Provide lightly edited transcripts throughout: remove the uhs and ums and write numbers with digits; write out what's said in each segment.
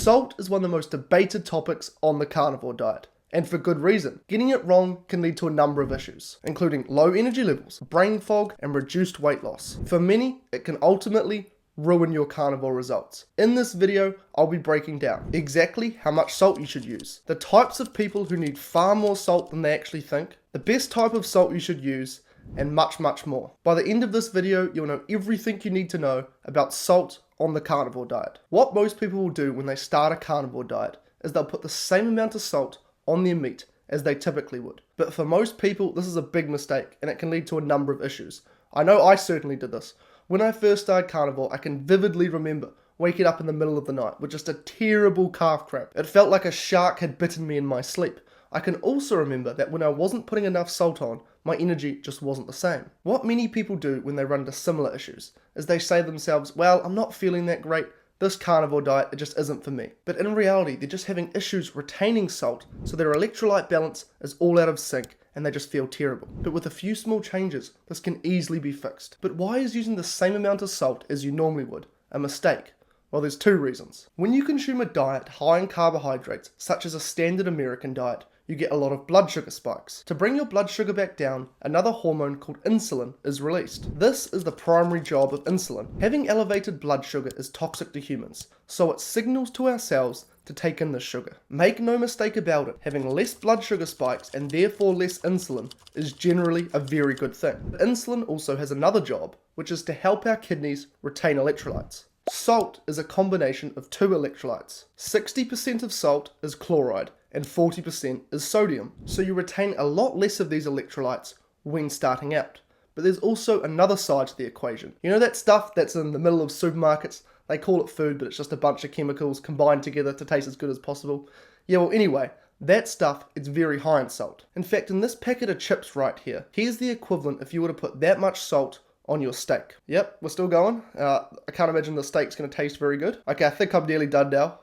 Salt is one of the most debated topics on the carnivore diet, and for good reason. Getting it wrong can lead to a number of issues, including low energy levels, brain fog, and reduced weight loss. For many, it can ultimately ruin your carnivore results. In this video, I'll be breaking down exactly how much salt you should use, the types of people who need far more salt than they actually think, the best type of salt you should use, and much, much more. By the end of this video, you'll know everything you need to know about salt on the carnivore diet. What most people will do when they start a carnivore diet is they'll put the same amount of salt on their meat as they typically would. But for most people, this is a big mistake, and it can lead to a number of issues. I know I certainly did this. When I first started carnivore, I can vividly remember waking up in the middle of the night with just a terrible calf cramp. It felt like a shark had bitten me in my sleep. I can also remember that when I wasn't putting enough salt on, my energy just wasn't the same. What many people do when they run into similar issues is they say to themselves, well, I'm not feeling that great, this carnivore diet, it just isn't for me. But in reality, they're just having issues retaining salt, so their electrolyte balance is all out of sync and they just feel terrible. But with a few small changes, this can easily be fixed. But why is using the same amount of salt as you normally would a mistake? Well, there's two reasons. When you consume a diet high in carbohydrates, such as a standard American diet, you get a lot of blood sugar spikes. To bring your blood sugar back down, another hormone called insulin is released. This is the primary job of insulin. Having elevated blood sugar is toxic to humans, so it signals to our cells to take in this sugar. Make no mistake about it, having less blood sugar spikes and therefore less insulin is generally a very good thing. But insulin also has another job, which is to help our kidneys retain electrolytes. Salt is a combination of two electrolytes. 60% of salt is chloride and 40% is sodium. So you retain a lot less of these electrolytes when starting out. But there's also another side to the equation. You know that stuff that's in the middle of supermarkets? They call it food, but it's just a bunch of chemicals combined together to taste as good as possible. Yeah, well anyway, that stuff is very high in salt. In fact, in this packet of chips right here, here's the equivalent if you were to put that much salt on your steak. Yep, we're still going. I can't imagine the steak's going to taste very good. Okay, I think I'm nearly done now.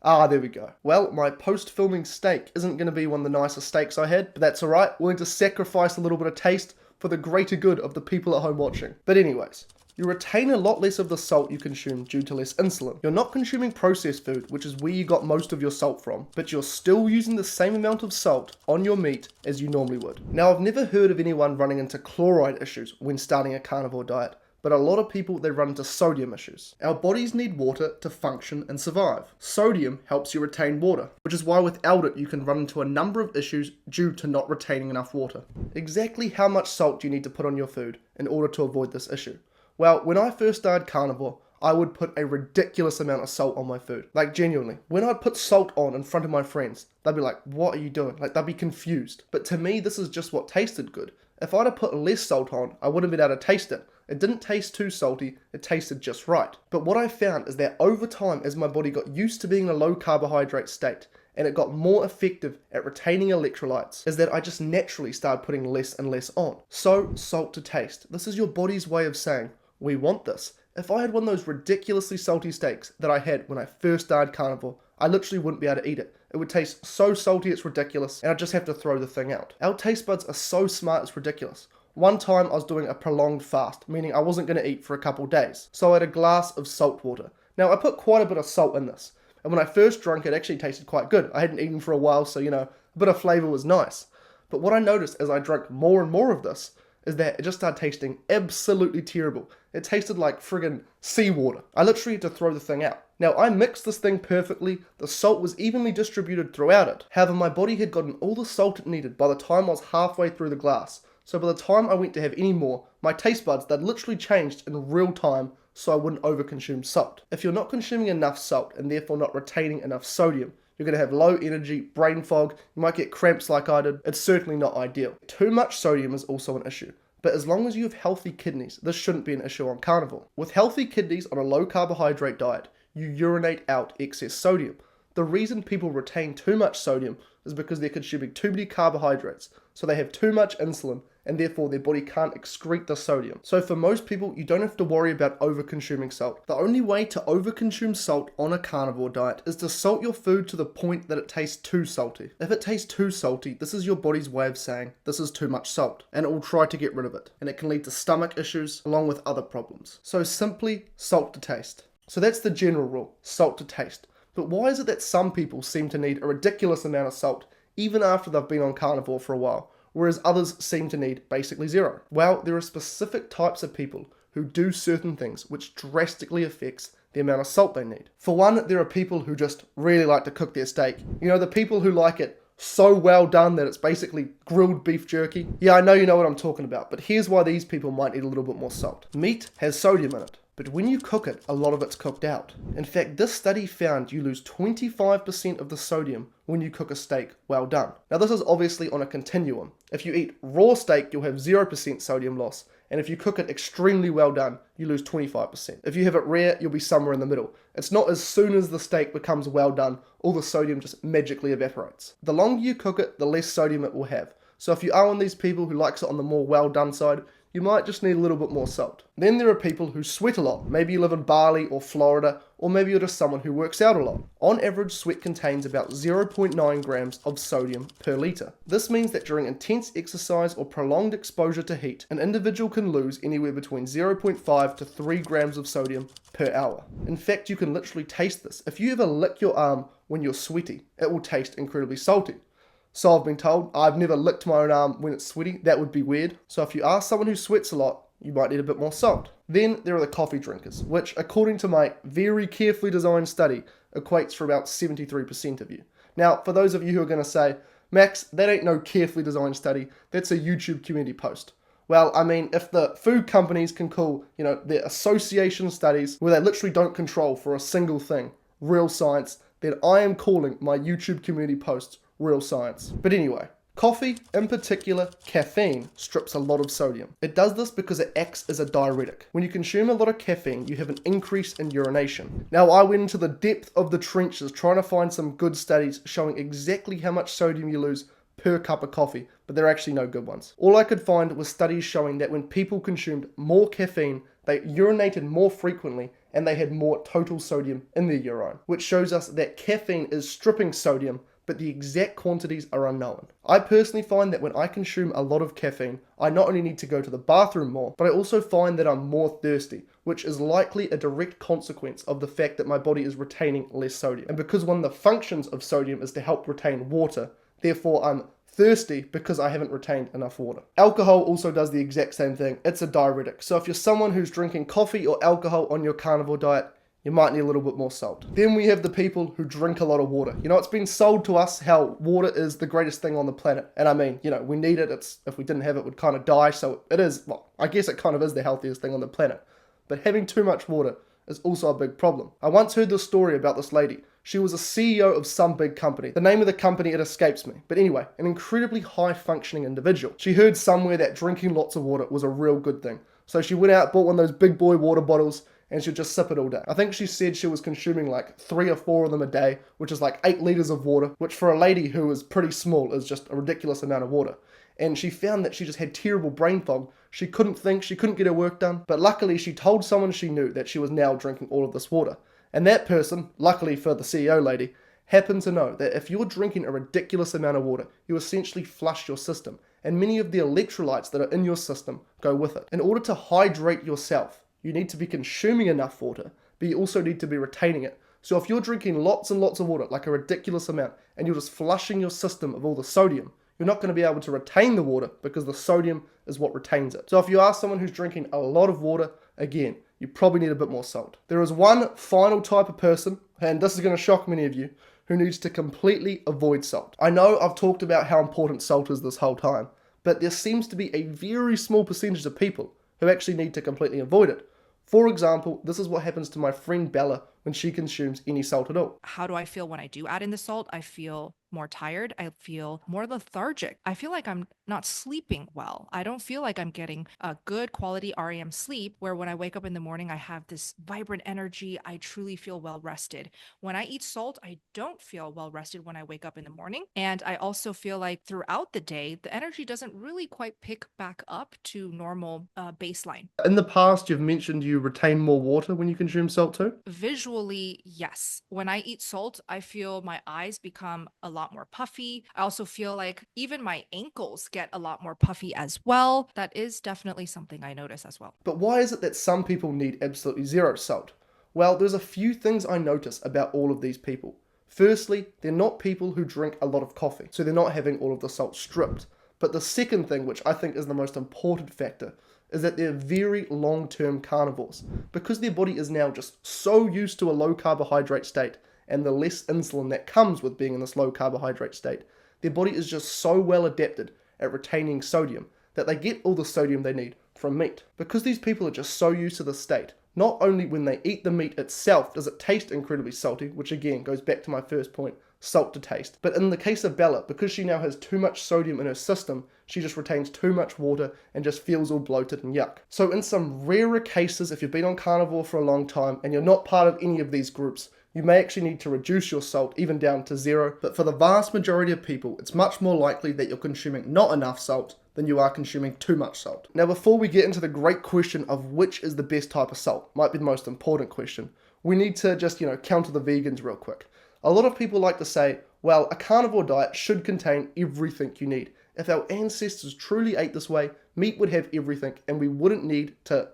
Ah, there we go. Well, my post-filming steak isn't going to be one of the nicest steaks I had, but that's alright. Willing to sacrifice a little bit of taste for the greater good of the people at home watching. But anyways, you retain a lot less of the salt you consume due to less insulin. You're not consuming processed food, which is where you got most of your salt from, but you're still using the same amount of salt on your meat as you normally would. Now, I've never heard of anyone running into chloride issues when starting a carnivore diet, but a lot of people, they run into sodium issues. Our bodies need water to function and survive. Sodium helps you retain water, which is why without it you can run into a number of issues due to not retaining enough water. Exactly how much salt do you need to put on your food in order to avoid this issue? Well, when I first started carnivore, I would put a ridiculous amount of salt on my food. Like genuinely. When I'd put salt on in front of my friends, they'd be like, what are you doing? Like they'd be confused. But to me, this is just what tasted good. If I'd have put less salt on, I wouldn't have been able to taste it. It didn't taste too salty, it tasted just right. But what I found is that over time, as my body got used to being in a low carbohydrate state, and it got more effective at retaining electrolytes, is that I just naturally started putting less and less on. So, salt to taste. This is your body's way of saying, we want this. If I had one of those ridiculously salty steaks that I had when I first started carnivore, I literally wouldn't be able to eat it. It would taste so salty it's ridiculous, and I'd just have to throw the thing out. Our taste buds are so smart it's ridiculous. One time I was doing a prolonged fast, meaning I wasn't going to eat for a couple days, so I had a glass of salt water. Now I put quite a bit of salt in this, and when I first drank it actually tasted quite good. I hadn't eaten for a while, so a bit of flavour was nice. But what I noticed as I drank more and more of this is that it just started tasting absolutely terrible. It tasted like friggin' seawater. I literally had to throw the thing out. Now, I mixed this thing perfectly. The salt was evenly distributed throughout it. However, my body had gotten all the salt it needed by the time I was halfway through the glass. So by the time I went to have any more, my taste buds, they'd literally changed in real time so I wouldn't overconsume salt. If you're not consuming enough salt and therefore not retaining enough sodium, you're going to have low energy, brain fog, you might get cramps like I did. It's certainly not ideal. Too much sodium is also an issue. But as long as you have healthy kidneys, this shouldn't be an issue on carnivore. With healthy kidneys on a low carbohydrate diet, you urinate out excess sodium. The reason people retain too much sodium is because they're consuming too many carbohydrates, so they have too much insulin, and therefore their body can't excrete the sodium. So for most people, you don't have to worry about over-consuming salt. The only way to over-consume salt on a carnivore diet is to salt your food to the point that it tastes too salty. If it tastes too salty, this is your body's way of saying, this is too much salt, and it will try to get rid of it. And it can lead to stomach issues, along with other problems. So simply, salt to taste. So that's the general rule, salt to taste. But why is it that some people seem to need a ridiculous amount of salt even after they've been on carnivore for a while, whereas others seem to need basically zero? Well, there are specific types of people who do certain things which drastically affects the amount of salt they need. For one, there are people who just really like to cook their steak. You know, the people who like it so well done that it's basically grilled beef jerky. Yeah, I know you know what I'm talking about, but here's why these people might need a little bit more salt. Meat has sodium in it, but when you cook it, a lot of it's cooked out. In fact, this study found you lose 25% of the sodium when you cook a steak well done. Now, this is obviously on a continuum. If you eat raw steak, you'll have 0% sodium loss, and if you cook it extremely well done, you lose 25%. If you have it rare, you'll be somewhere in the middle. It's not as soon as the steak becomes well done, all the sodium just magically evaporates. The longer you cook it, the less sodium it will have. So if you are one of these people who likes it on the more well done side, you might just need a little bit more salt. Then there are people who sweat a lot. Maybe you live in Bali or Florida, or maybe you're just someone who works out a lot. On average, sweat contains about 0.9 grams of sodium per litre. This means that during intense exercise or prolonged exposure to heat, an individual can lose anywhere between 0.5 to 3 grams of sodium per hour. In fact, you can literally taste this. If you ever lick your arm when you're sweaty, it will taste incredibly salty. So I've been told. I've never licked my own arm when it's sweaty. That would be weird. So if you are someone who sweats a lot, you might need a bit more salt. Then there are the coffee drinkers, which according to my very carefully designed study, equates for about 73% of you. Now, for those of you who are going to say, Max, that ain't no carefully designed study, that's a YouTube community post. Well, I mean, if the food companies can call, their association studies where they literally don't control for a single thing, real science, then I am calling my YouTube community posts real science. But anyway, coffee, in particular caffeine, strips a lot of sodium. It does this because it acts as a diuretic. When you consume a lot of caffeine, you have an increase in urination. Now, I went into the depth of the trenches trying to find some good studies showing exactly how much sodium you lose per cup of coffee, but there are actually no good ones. All I could find was studies showing that when people consumed more caffeine, they urinated more frequently and they had more total sodium in their urine, which shows us that caffeine is stripping sodium, but the exact quantities are unknown. I personally find that when I consume a lot of caffeine, I not only need to go to the bathroom more, but I also find that I'm more thirsty, which is likely a direct consequence of the fact that my body is retaining less sodium. And because one of the functions of sodium is to help retain water, therefore I'm thirsty because I haven't retained enough water. Alcohol also does the exact same thing. It's a diuretic. So if you're someone who's drinking coffee or alcohol on your carnivore diet, you might need a little bit more salt. Then we have the people who drink a lot of water. It's been sold to us how water is the greatest thing on the planet. And I mean, we need it. If we didn't have it, we'd kind of die. So it is, I guess it kind of is the healthiest thing on the planet. But having too much water is also a big problem. I once heard this story about this lady. She was a CEO of some big company. The name of the company, it escapes me. But anyway, an incredibly high functioning individual. She heard somewhere that drinking lots of water was a real good thing. So she went out, bought one of those big boy water bottles, and she'd just sip it all day. I think she said she was consuming like 3 or 4 of them a day, which is like 8 liters of water, which for a lady who is pretty small is just a ridiculous amount of water. And she found that she just had terrible brain fog. She couldn't think, she couldn't get her work done, but luckily she told someone she knew that she was now drinking all of this water. And that person, luckily for the CEO lady, happened to know that if you're drinking a ridiculous amount of water, you essentially flush your system, and many of the electrolytes that are in your system go with it. In order to hydrate yourself, you need to be consuming enough water, but you also need to be retaining it. So if you're drinking lots and lots of water, like a ridiculous amount, and you're just flushing your system of all the sodium, you're not going to be able to retain the water because the sodium is what retains it. So if you are someone who's drinking a lot of water, again, you probably need a bit more salt. There is one final type of person, and this is going to shock many of you, who needs to completely avoid salt. I know I've talked about how important salt is this whole time, but there seems to be a very small percentage of people who actually need to completely avoid it. For example, this is what happens to my friend Bella when she consumes any salt at all. How do I feel when I do add in the salt? I feel more tired. I feel more lethargic. I feel like I'm not sleeping well. I don't feel like I'm getting a good quality REM sleep where when I wake up in the morning, I have this vibrant energy. I truly feel well rested. When I eat salt, I don't feel well rested when I wake up in the morning. And I also feel like throughout the day, the energy doesn't really quite pick back up to normal baseline. In the past, you've mentioned you retain more water when you consume salt too? Visually, yes. When I eat salt, I feel my eyes become a lot more puffy. I also feel like even my ankles get a lot more puffy as well. That is definitely something I notice as well. But why is it that some people need absolutely zero salt? Well, there's a few things I notice about all of these people. Firstly, they're not people who drink a lot of coffee, so they're not having all of the salt stripped. But the second thing, which I think is the most important factor, is that they're very long-term carnivores. Because their body is now just so used to a low carbohydrate state and the less insulin that comes with being in this low carbohydrate state, their body is just so well adapted at retaining sodium that they get all the sodium they need from meat. Because these people are just so used to this state, not only when they eat the meat itself does it taste incredibly salty, which again goes back to my first point, salt to taste, but in the case of Bella, because she now has too much sodium in her system, she just retains too much water and just feels all bloated and yuck. So in some rarer cases, if you've been on carnivore for a long time and you're not part of any of these groups, you may actually need to reduce your salt even down to 0, but for the vast majority of people, it's much more likely that you're consuming not enough salt than you are consuming too much salt. Now, before we get into the great question of which is the best type of salt, might be the most important question, we need to just, counter the vegans real quick. A lot of people like to say, well, a carnivore diet should contain everything you need. If our ancestors truly ate this way, meat would have everything and we wouldn't need to,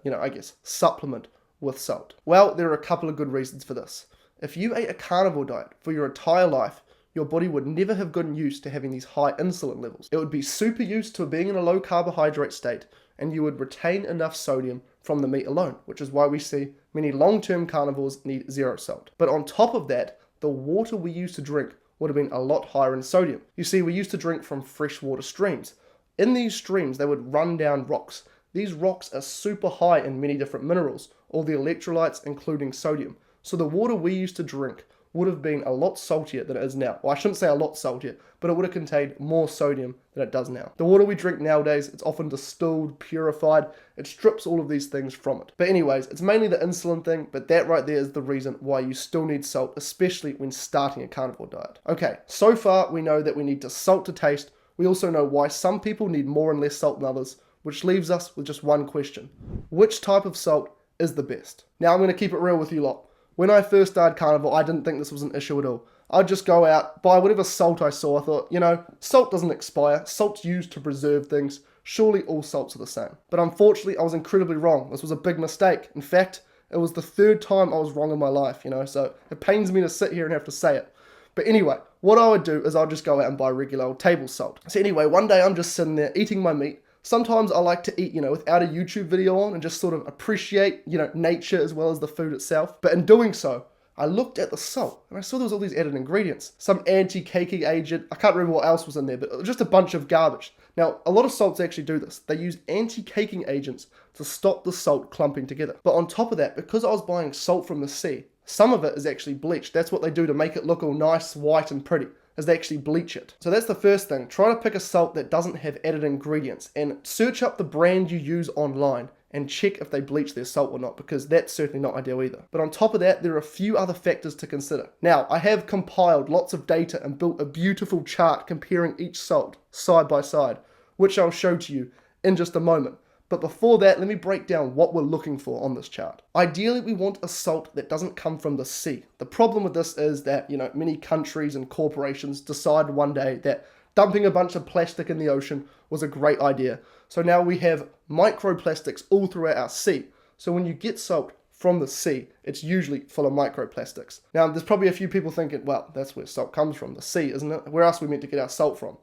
supplement with salt. Well, there are a couple of good reasons for this. If you ate a carnivore diet for your entire life, your body would never have gotten used to having these high insulin levels. It would be super used to being in a low carbohydrate state, and you would retain enough sodium from the meat alone, which is why we see many long-term carnivores need 0 salt. But on top of that, the water we used to drink would have been a lot higher in sodium. You see, we used to drink from freshwater streams. In these streams, they would run down rocks. These rocks are super high in many different minerals, all the electrolytes, including sodium. So the water we used to drink would have been a lot saltier than it is now. Well, I shouldn't say a lot saltier, but it would have contained more sodium than it does now. The water we drink nowadays, it's often distilled, purified. It strips all of these things from it. But anyways, it's mainly the insulin thing, but that right there is the reason why you still need salt, especially when starting a carnivore diet. Okay, so far we know that we need to salt to taste. We also know why some people need more and less salt than others, which leaves us with just one question. Which type of salt is the best? Now I'm going to keep it real with you lot. When I first started carnivore, I didn't think this was an issue at all. I'd just go out, buy whatever salt I saw. I thought, salt doesn't expire. Salt's used to preserve things. Surely all salts are the same. But unfortunately, I was incredibly wrong. This was a big mistake. In fact, it was the 3rd time I was wrong in my life, so it pains me to sit here and have to say it. But anyway, what I would do is I'd just go out and buy regular old table salt. So anyway, one day I'm just sitting there eating my meat. Sometimes I like to eat, without a YouTube video on and just sort of appreciate, nature as well as the food itself. But in doing so, I looked at the salt and I saw there was all these added ingredients. Some anti-caking agent, I can't remember what else was in there, but just a bunch of garbage. Now, a lot of salts actually do this. They use anti-caking agents to stop the salt clumping together. But on top of that, because I was buying salt from the sea, some of it is actually bleached. That's what they do to make it look all nice, white and pretty, is they actually bleach it. So that's the first thing. Try to pick a salt that doesn't have added ingredients and search up the brand you use online and check if they bleach their salt or not, because that's certainly not ideal either. But on top of that, there are a few other factors to consider. Now, I have compiled lots of data and built a beautiful chart comparing each salt side by side, which I'll show to you in just a moment. But before that, let me break down what we're looking for on this chart. Ideally, we want a salt that doesn't come from the sea. The problem with this is that, many countries and corporations decided one day that dumping a bunch of plastic in the ocean was a great idea. So now we have microplastics all throughout our sea. So when you get salt from the sea, it's usually full of microplastics. Now, there's probably a few people thinking, well, that's where salt comes from, the sea, isn't it? Where else are we meant to get our salt from?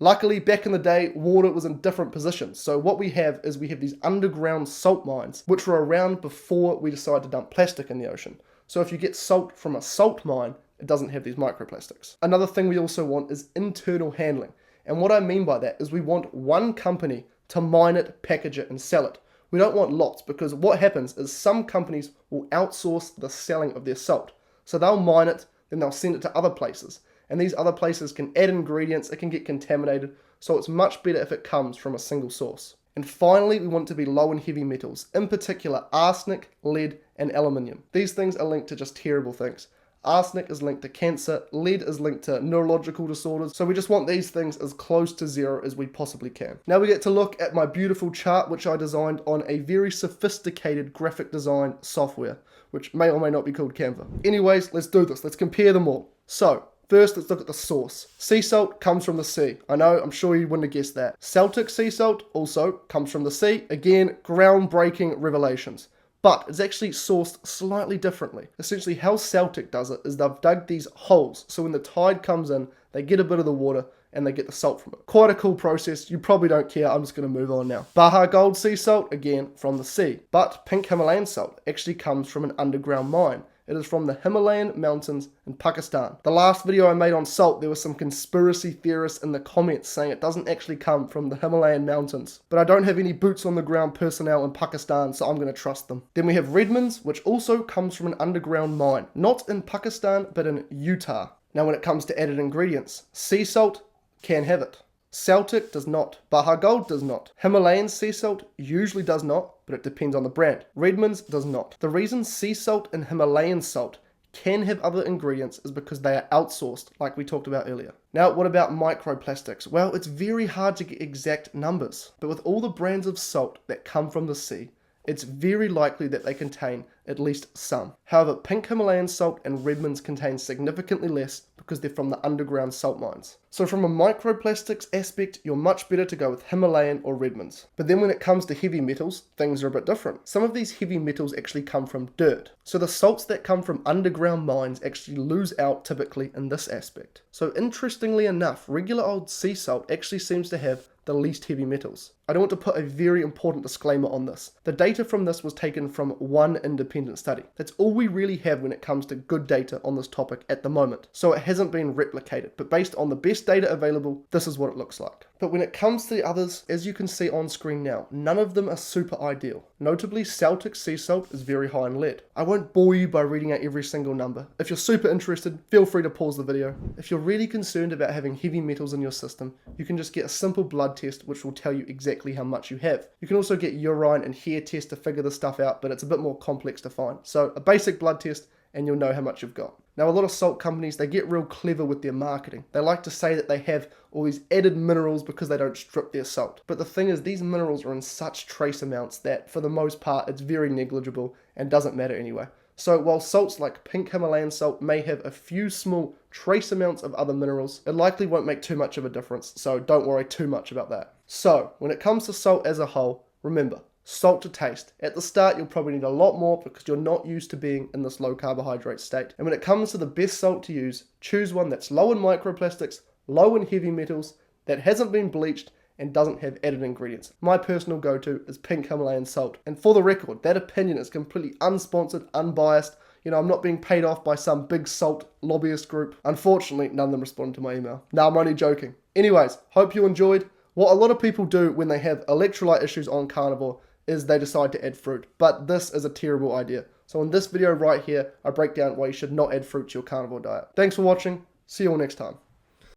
Luckily, back in the day, water was in different positions. So what we have is we have these underground salt mines, which were around before we decided to dump plastic in the ocean. So if you get salt from a salt mine, it doesn't have these microplastics. Another thing we also want is internal handling. And what I mean by that is we want one company to mine it, package it, and sell it. We don't want lots, because what happens is some companies will outsource the selling of their salt. So they'll mine it, then they'll send it to other places. And these other places can add ingredients, it can get contaminated, so it's much better if it comes from a single source. And finally, we want it to be low in heavy metals, in particular arsenic, lead, and aluminium. These things are linked to just terrible things. Arsenic is linked to cancer, lead is linked to neurological disorders, so we just want these things as close to 0 as we possibly can. Now we get to look at my beautiful chart, which I designed on a very sophisticated graphic design software, which may or may not be called Canva. Anyways, let's do this. Let's compare them all. So, first, let's look at the source. Sea salt comes from the sea. I know, I'm sure you wouldn't have guessed that. Celtic sea salt also comes from the sea. Again, groundbreaking revelations. but it's actually sourced slightly differently. Essentially, how Celtic does it is they've dug these holes, so when the tide comes in, they get a bit of the water and they get the salt from it. Quite a cool process. You probably don't care. I'm just going to move on now. Baja Gold sea salt, again from the sea. But pink Himalayan salt actually comes from an underground mine. It is from the Himalayan mountains in Pakistan. The last video I made on salt, there were some conspiracy theorists in the comments saying it doesn't actually come from the Himalayan mountains. But I don't have any boots on the ground personnel in Pakistan, so I'm going to trust them. Then we have Redmond's, which also comes from an underground mine. Not in Pakistan, but in Utah. Now when it comes to added ingredients, sea salt can have it. Celtic does not. Baja Gold does not. Himalayan sea salt usually does not, but it depends on the brand. Redmond's does not. The reason sea salt and Himalayan salt can have other ingredients is because they are outsourced, like we talked about earlier. Now, what about microplastics? Well, it's very hard to get exact numbers, but with all the brands of salt that come from the sea, it's very likely that they contain at least some. However, pink Himalayan salt and Redmond's contain significantly less because they're from the underground salt mines. So from a microplastics aspect, you're much better to go with Himalayan or Redmond's. But then when it comes to heavy metals, things are a bit different. Some of these heavy metals actually come from dirt. So the salts that come from underground mines actually lose out typically in this aspect. So interestingly enough, regular old sea salt actually seems to have the least heavy metals. I do want to put a very important disclaimer on this. The data from this was taken from one independent study. That's all we really have when it comes to good data on this topic at the moment. So it hasn't been replicated, but based on the best data available, this is what it looks like. But when it comes to the others, as you can see on screen now, none of them are super ideal. Notably, Celtic sea salt is very high in lead. I won't bore you by reading out every single number. If you're super interested, feel free to pause the video. If you're really concerned about having heavy metals in your system, you can just get a simple blood test which will tell you exactly how much you have. You can also get urine and hair tests to figure this stuff out, but it's a bit more complex to find. So a basic blood test and you'll know how much you've got. Now a lot of salt companies, they get real clever with their marketing. They like to say that they have all these added minerals because they don't strip their salt. But the thing is, these minerals are in such trace amounts that for the most part it's very negligible and doesn't matter anyway. So while salts like pink Himalayan salt may have a few small trace amounts of other minerals, it likely won't make too much of a difference, so don't worry too much about that. So when it comes to salt as a whole, remember, salt to taste. At the start, you'll probably need a lot more because you're not used to being in this low carbohydrate state. And when it comes to the best salt to use, choose one that's low in microplastics, low in heavy metals, that hasn't been bleached, and doesn't have added ingredients. My personal go-to is pink Himalayan salt. And for the record, that opinion is completely unsponsored, unbiased. You know, I'm not being paid off by some big salt lobbyist group. Unfortunately, none of them responded to my email. No, I'm only joking. Anyways, hope you enjoyed. What a lot of people do when they have electrolyte issues on carnivore is they decide to add fruit. But this is a terrible idea. So in this video right here, I break down why you should not add fruit to your carnivore diet. Thanks for watching. See you all next time.